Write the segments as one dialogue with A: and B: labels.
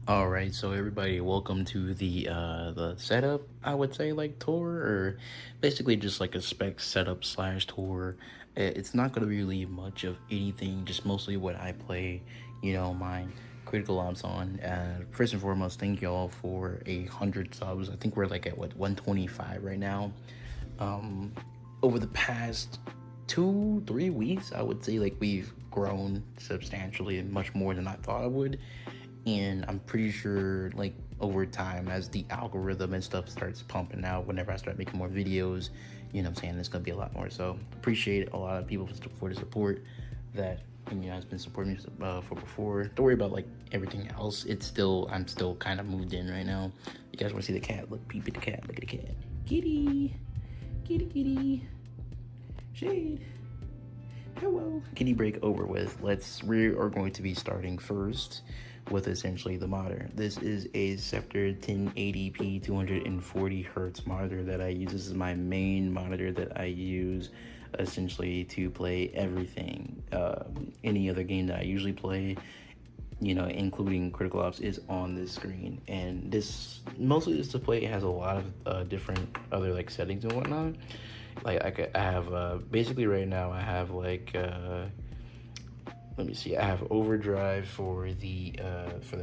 A: All right, so everybody, welcome to the setup. I would say like tour, or basically just like a spec setup slash tour. It's not gonna be really much of anything, just mostly what I play. My critical ops on. First and foremost, thank y'all for 100 subs. I think we're like at what 125 right now. Um, Over the past 2 3 weeks, I would say like we've grown substantially and much more than I thought I would. And I'm pretty sure like over time, as the algorithm and stuff starts pumping out, whenever I start making more videos, I'm saying, it's gonna be a lot more. So appreciate a lot of people for the support that has been supporting me for before. Don't worry about like everything else. I'm still kind of moved in right now. You guys want to see the cat? Look, peep at the cat. Look at the cat. Kitty, kitty, kitty. Shade. Hello. Kitty break over with. We are going to be starting first with essentially the monitor. This is a Scepter 1080p 240 hertz monitor that I use. This is my main monitor that I use essentially to play everything. Any other game that I usually play, including Critical Ops, is on this screen. And this display has a lot of different other like settings and whatnot. Like I have basically right now I have like let me see. I have overdrive for the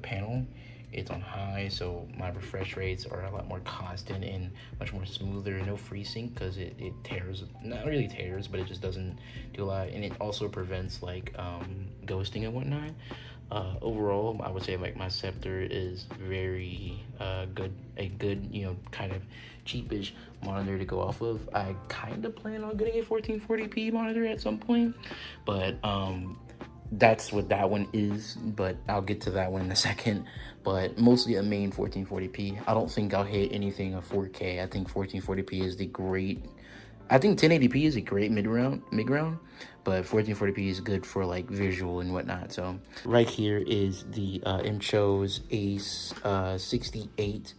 A: panel. It's on high, so my refresh rates are a lot more constant and much more smoother. No FreeSync because it tears, not really tears, but it just doesn't do a lot. And it also prevents like ghosting and whatnot. Overall, I would say like my Scepter is very good, a good kind of cheapish monitor to go off of. I kind of plan on getting a 1440p monitor at some point, but that's what that one is, but I'll get to that one in a second. But mostly a main 1440p. I don't think I'll hit anything of 4K. I think 1440p is the great. I think 1080p is a great mid ground, but 1440p is good for like visual and whatnot. So right here is the Incho's Ace 68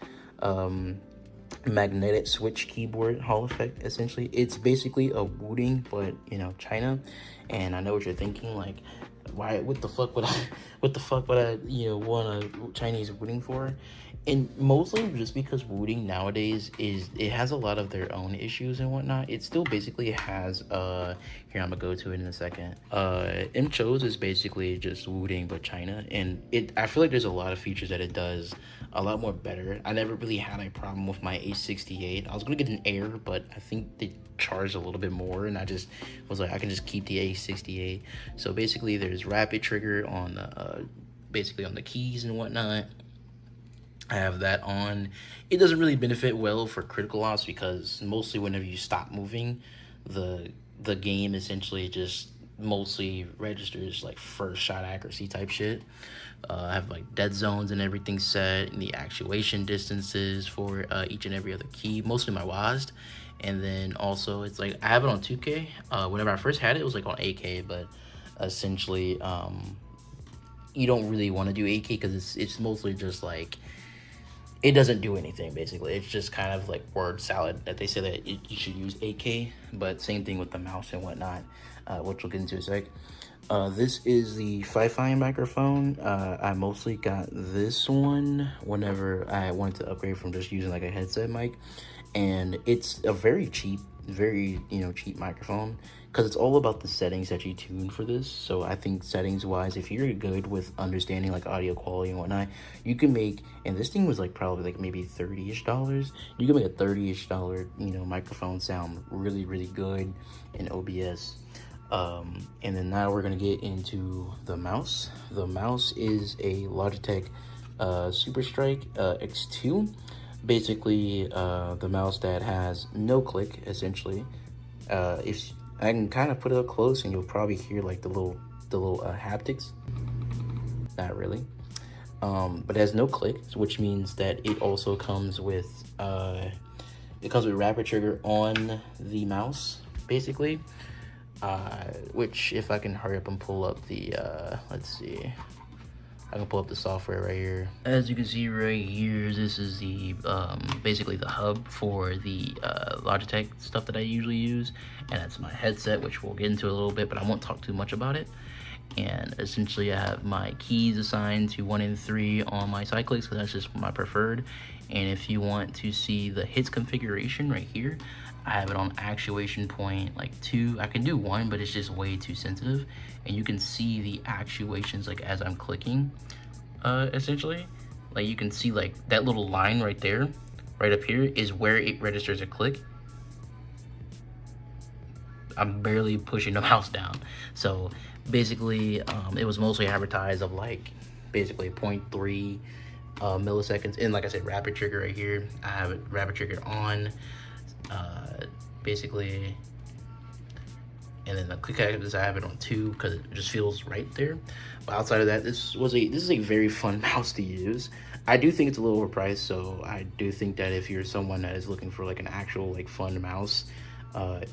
A: magnetic switch keyboard Hall effect. Essentially, it's basically a Wooting, but China. And I know what you're thinking, like, why? What the fuck would I want a Chinese Wooting for? And mostly just because Wooting nowadays it has a lot of their own issues and whatnot. It still basically has here, I'm gonna go to it in a second. Mchos is basically just Wooting but China, and I feel like there's a lot of features that it does a lot more better. I never really had a problem with my A68. I was gonna get an Air, but I think they charged a little bit more, and I just was like, I can just keep the A68. So basically there's rapid trigger on basically on the keys and whatnot. I have that on. It doesn't really benefit well for critical loss because mostly whenever you stop moving, the game essentially just mostly registers like first shot accuracy type shit. I have like dead zones and everything set, and the actuation distances for each and every other key, mostly my WASD. And then also it's like I have it on 2K. Whenever I first had it, it was like on 8K, but essentially you don't really want to do 8K because it's mostly just like it doesn't do anything. Basically it's just kind of like word salad that they say that you should use 8K, but same thing with the mouse and whatnot, which we'll get into in a sec. This is the Fi-Fi microphone. I mostly got this one whenever I wanted to upgrade from just using like a headset mic, and it's a very cheap microphone because it's all about the settings that you tune for this. So I think settings wise, if you're good with understanding like audio quality and whatnot, you can make, and this thing was like probably like maybe $30-ish. You can make a $30-ish microphone sound really, really good in OBS. And then now we're gonna get into the mouse. The mouse is a Logitech Super Strike X2. Basically the mouse that has no click essentially. If I can kind of put it up close and you'll probably hear like the little haptics. Not really. But it has no click, which means that it also comes with rapid trigger on the mouse basically. Which if I can hurry up and pull up the let's see, I can pull up the software right here. As you can see right here, this is the basically the hub for the Logitech stuff that I usually use, and that's my headset, which we'll get into a little bit, but I won't talk too much about it. And essentially I have my keys assigned to 1 and 3 on my side clicks because that's just my preferred. And if you want to see the hits configuration right here, I have it on actuation point like 2. I can do 1, but it's just way too sensitive. And you can see the actuations like as I'm clicking, essentially. Like you can see like that little line right there, right up here is where it registers a click. I'm barely pushing the mouse down. So basically, it was mostly advertised of like basically 0.3 milliseconds. And like I said, rapid trigger right here. I have it rapid triggered on, basically. And then the quick access, I have it on 2 because it just feels right there. But outside of that, this is a very fun mouse to use. I do think it's a little overpriced, so I do think that if you're someone that is looking for like an actual like fun mouse,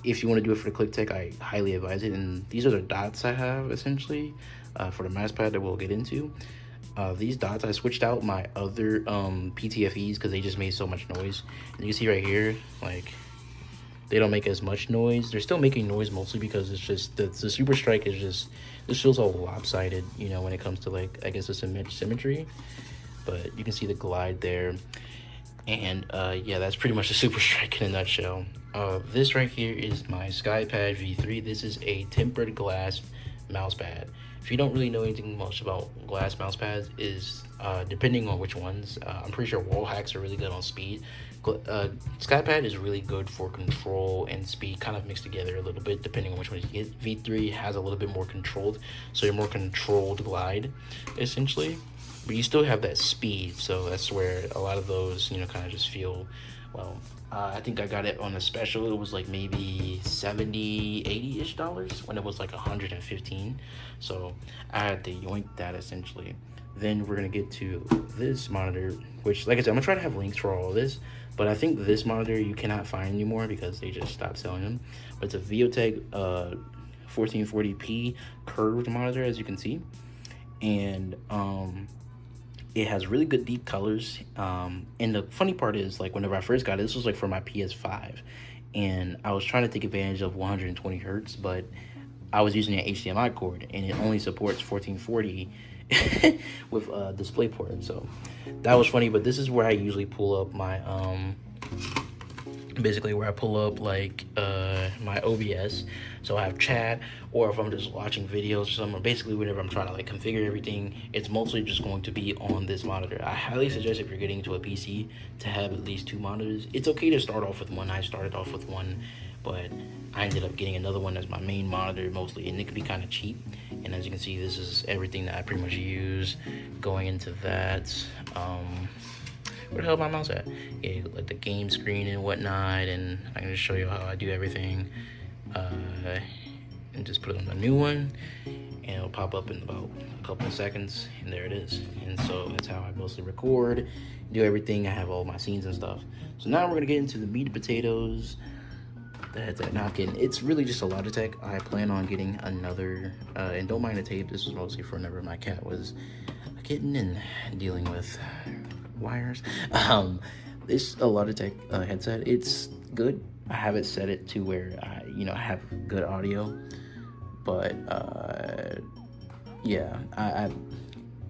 A: if you want to do it for the Click Tech, I highly advise it. And these are the dots I have essentially for the mouse pad that we'll get into. These dots, I switched out my other PTFEs because they just made so much noise. And you can see right here, like they don't make as much noise. They're still making noise mostly because it's just the Super Strike is just, this feels all lopsided, you know, when it comes to like, I guess the symmetry. But you can see the glide there. And yeah, that's pretty much the Super Strike in a nutshell. This right here is my SkyPad V3. This is a tempered glass mouse pad. If you don't really know anything much about glass mouse pads, is depending on which ones, I'm pretty sure wall hacks are really good on speed. SkyPad is really good for control and speed, kind of mixed together a little bit depending on which one you get. V3 has a little bit more controlled, so you're more controlled glide essentially, but you still have that speed. So that's where a lot of those, you know, kind of just feel well. I think I got it on a special. It was like maybe 70, 80-ish dollars when it was like 115. So I had to yoink that essentially. Then we're gonna get to this monitor, which, like I said, I'm gonna try to have links for all of this, but I think this monitor you cannot find anymore because they just stopped selling them. But it's a Videotek 1440p curved monitor, as you can see, and it has really good deep colors. And the funny part is, like, whenever I first got it, this was like for my PS5, and I was trying to take advantage of 120 hertz, but I was using an HDMI cord, and it only supports 1440 with DisplayPort. So that was funny. But this is where I usually pull up my basically where I pull up like my OBS. So I have chat, or if I'm just watching videos or something, basically whenever I'm trying to like configure everything, it's mostly just going to be on this monitor. I highly suggest, if you're getting into a PC, to have at least 2 monitors. It's okay to start off with one. I started off with one, but I ended up getting another one as my main monitor mostly, and it can be kind of cheap. And as you can see, this is everything that I pretty much use. Going into that, where the hell is my mouse at? Yeah, like the game screen and whatnot, and I can just show you how I do everything. And just put it on the new one, and it'll pop up in about a couple of seconds, and there it is. And so that's how I mostly record, do everything. I have all my scenes and stuff. So now we're gonna get into the meat and potatoes. The headset napkin, it's really just a Logitech. I plan on getting another, and don't mind the tape, this was mostly for whenever my cat was a kitten and dealing with wires. This a Logitech headset. It's good. I have it set it to where I have good audio, but yeah, I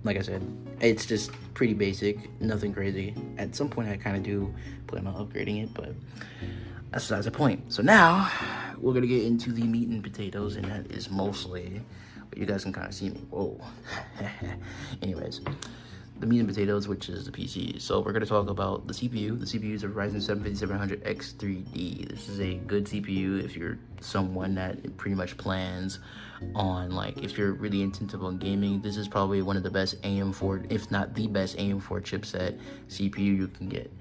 A: like I said, it's just pretty basic, nothing crazy. At some point I kind of do plan on upgrading it, but that's besides the point. So now we're gonna get into the meat and potatoes, and that is mostly, but you guys can kind of see me. Whoa. Anyways, the meat and potatoes, which is the PC. So we're gonna talk about the CPU. The CPU is a Ryzen 7 5700X3D. This is a good CPU if you're someone that pretty much plans on, like, if you're really intensive on gaming. This is probably one of the best AM4, if not the best AM4 chipset CPU you can get.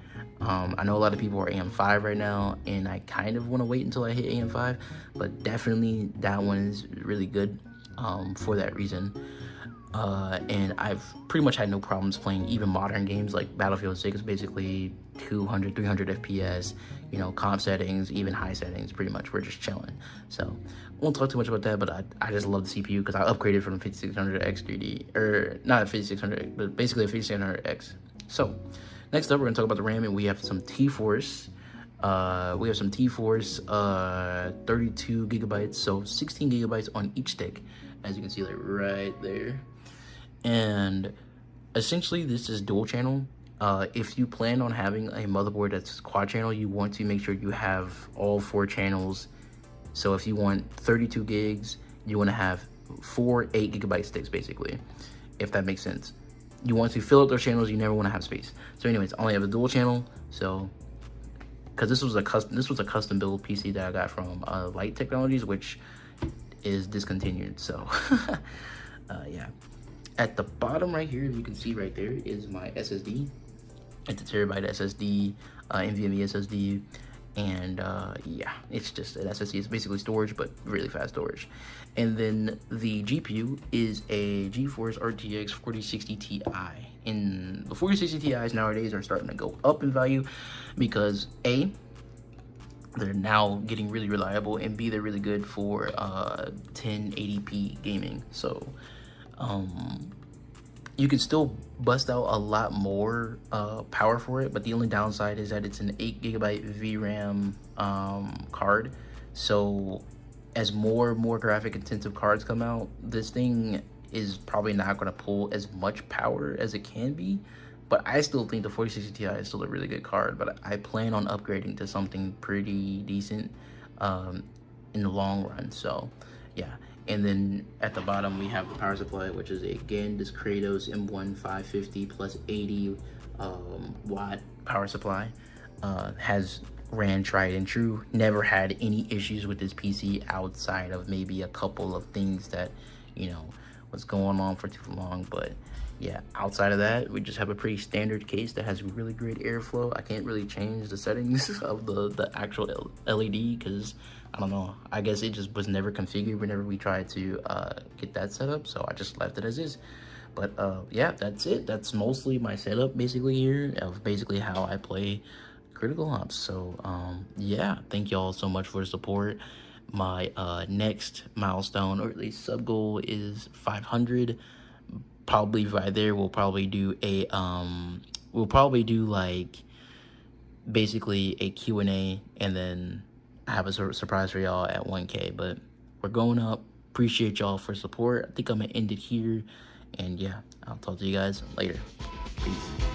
A: I know a lot of people are AM5 right now, and I kind of want to wait until I hit AM5, but definitely that one is really good for that reason. And I've pretty much had no problems playing even modern games like Battlefield 6, basically 200, 300 FPS, you know, comp settings, even high settings, pretty much we're just chilling. So won't talk too much about that, but I just love the CPU because I upgraded from 5600X3D, or not a 5600, but basically a 5600X. So next up, we're gonna talk about the RAM, and we have some T-Force. 32 gigabytes, so 16 gigabytes on each stick. as you can see, like right there. And essentially this is dual channel. If you plan on having a motherboard that's quad channel, you want to make sure you have all 4 channels. So if you want 32 gigs, you want to have 4 8GB sticks, basically, if that makes sense. You want to fill up those channels, you never want to have space. So anyways, I only have a dual channel. So because this was a custom build PC that I got from Light Technologies, which is discontinued. So yeah, at the bottom right here, you can see right there is my SSD. It's a terabyte SSD, NVMe SSD, and yeah, it's just an SSD. It's basically storage, but really fast storage. And then the GPU is a GeForce RTX 4060 Ti. And the 4060 Ti's nowadays are starting to go up in value because A, they're now getting really reliable, and B, they're really good for 1080p gaming. So you can still bust out a lot more power for it, but the only downside is that it's an 8GB VRAM card. So as more graphic intensive cards come out, this thing is probably not going to pull as much power as it can be. But I still think the 4060 Ti is still a really good card, but I plan on upgrading to something pretty decent in the long run. So yeah. And then at the bottom we have the power supply, which is again this Kratos M1 550 plus 80 watt power supply. Has ran tried and true, never had any issues with this PC outside of maybe a couple of things that, you know, was going on for too long. But yeah, outside of that, we just have a pretty standard case that has really great airflow. I can't really change the settings of the actual LED because I don't know, I guess it just was never configured whenever we tried to get that set up, so I just left it as is. But yeah, that's it. That's mostly my setup basically here of basically how I play Critical Ops. So yeah, thank y'all so much for the support. My next milestone, or at least sub goal, is 500. Probably right there we'll probably do a like basically a Q&A, and then I have a surprise for y'all at 1K. But we're going up. Appreciate y'all for support. I think I'm gonna end it here, and yeah, I'll talk to you guys later. Peace.